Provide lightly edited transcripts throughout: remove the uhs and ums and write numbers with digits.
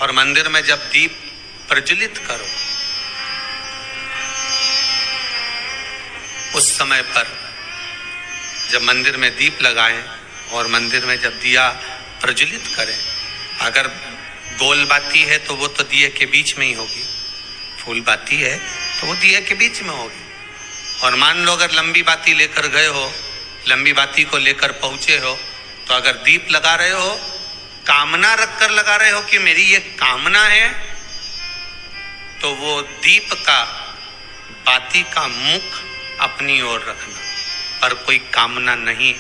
और मंदिर में जब दीप प्रज्वलित करो, उस समय पर जब मंदिर में दीप लगाएं और मंदिर में जब दिया प्रज्वलित करें, अगर गोल बाती है तो वो तो दिए के बीच में ही होगी, फूल बाती है तो वो दिए के बीच में होगी। और मान लो अगर लंबी बाती लेकर गए हो, लंबी बाती को लेकर पहुंचे हो, तो अगर दीप लगा रहे हो, कामना रखकर लगा रहे हो कि मेरी ये कामना है, तो वो दीप का, बाती का मुख अपनी ओर रखना, पर कोई कामना नहीं।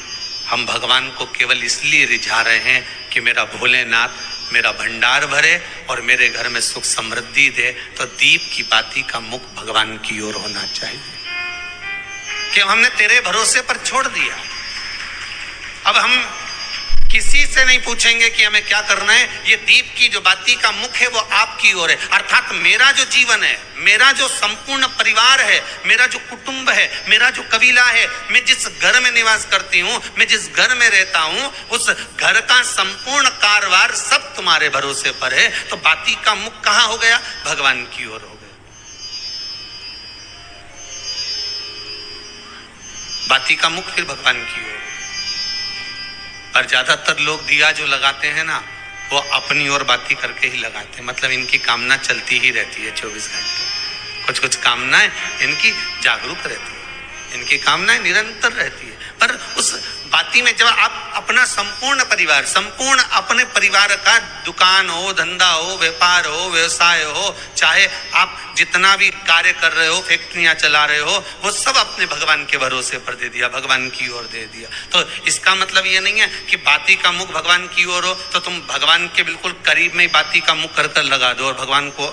हम भगवान को केवल इसलिए रिझा रहे हैं कि मेरा भोलेनाथ मेरा भंडार भरे और मेरे घर में सुख समृद्धि दे। तो दीप की बाती का मुख भगवान की ओर होना चाहिए कि हमने तेरे भरोसे पर छोड़ दिया। अब हम किसी से नहीं पूछेंगे कि हमें क्या करना है, ये दीप की जो बाती का मुख है वो आपकी ओर है। अर्थात मेरा जो जीवन है, मेरा जो संपूर्ण परिवार है, मेरा जो कुटुंब है, मेरा जो कबीला है, मैं जिस घर में निवास करती हूँ, मैं जिस घर में रहता हूँ, उस घर का संपूर्ण कारभार सब तुम्हारे भरोसे पर है। तो बाती का मुख कहाँ हो गया? भगवान की ओर हो गया। बाती का मुख फिर भगवान की ओर। और ज्यादातर लोग दिया जो लगाते हैं ना, वो अपनी ओर बाती करके ही लगाते हैं। मतलब इनकी कामना चलती ही रहती है 24 घंटे। कुछ कुछ कामनाएं इनकी जागरूक रहती है, इनकी कामनाएं निरंतर रहती है। पर उस बाती में जब आप अपना संपूर्ण परिवार, संपूर्ण अपने परिवार का, दुकान हो, धंधा हो, व्यापार हो, व्यवसाय हो, चाहे आप जितना भी कार्य कर रहे हो, फैक्ट्रियां चला रहे हो, वो सब अपने भगवान के भरोसे पर दे दिया, भगवान की ओर दे दिया। तो इसका मतलब ये नहीं है कि बाती का मुख भगवान की ओर हो तो तुम भगवान के बिल्कुल करीब में बाती का मुख कर लगा दो और भगवान को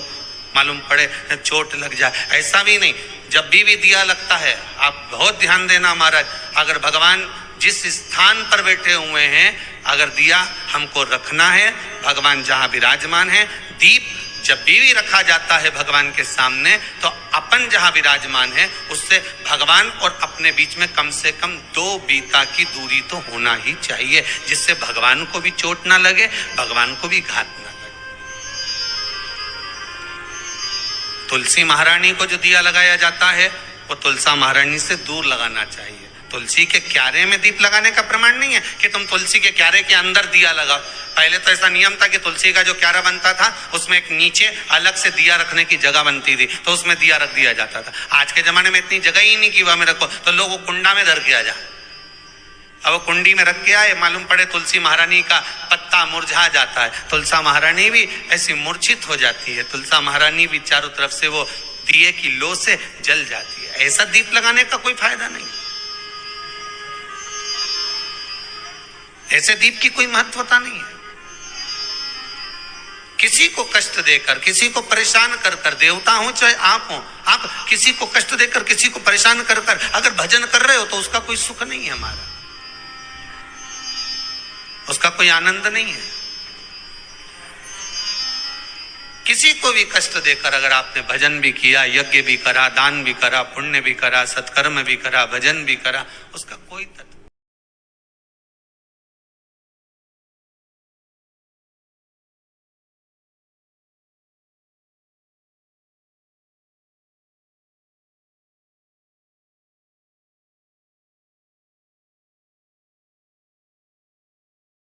मालूम पड़े चोट लग जाए, ऐसा भी नहीं। जब भी दिया लगता है, आप बहुत ध्यान देना महाराज, अगर भगवान जिस स्थान पर बैठे हुए हैं, अगर दिया हमको रखना है, भगवान जहां विराजमान है, दीप जब भी रखा जाता है भगवान के सामने, तो अपन जहां विराजमान है उससे भगवान और अपने बीच में कम से कम 2 बीता की दूरी तो होना ही चाहिए, जिससे भगवान को भी चोट ना लगे, भगवान को भी घात ना लगे। तुलसी महारानी को जो दिया लगाया जाता है वो तुलसा महारानी से दूर लगाना चाहिए। तुलसी के क्यारे में दीप लगाने का प्रमाण नहीं है कि तुम तुलसी के क्यारे के अंदर दिया लगाओ। पहले तो ऐसा नियम था कि तुलसी का जो क्यारा बनता था उसमें एक नीचे अलग से दिया रखने की जगह बनती थी, तो उसमें दिया रख दिया जाता था। आज के जमाने में इतनी जगह ही नहीं कि वह में रखो, तो लोग वो कुंडा में धर के आ जाए। अब वो कुंडी में रख के आए, मालूम पड़े तुलसी महारानी का पत्ता मुरझा जाता है, तुलसा महारानी भी ऐसी मूर्छित हो जाती है, तुलसा महारानी भी चारों तरफ से वो दिए की लो से जल जाती है। ऐसा दीप लगाने का कोई फायदा नहीं, ऐसे दीप की कोई महत्वता नहीं है। किसी को कष्ट देकर, किसी को परेशान कर कर, देवता हो चाहे आप हो, आप किसी को कष्ट देकर, किसी को परेशान कर कर अगर भजन कर रहे हो तो उसका कोई सुख नहीं है हमारा, उसका कोई आनंद नहीं है। किसी को भी कष्ट देकर अगर आपने भजन भी किया, यज्ञ भी करा, दान भी करा, पुण्य भी करा, सत्कर्म भी करा, भजन भी करा, उसका कोई तत्व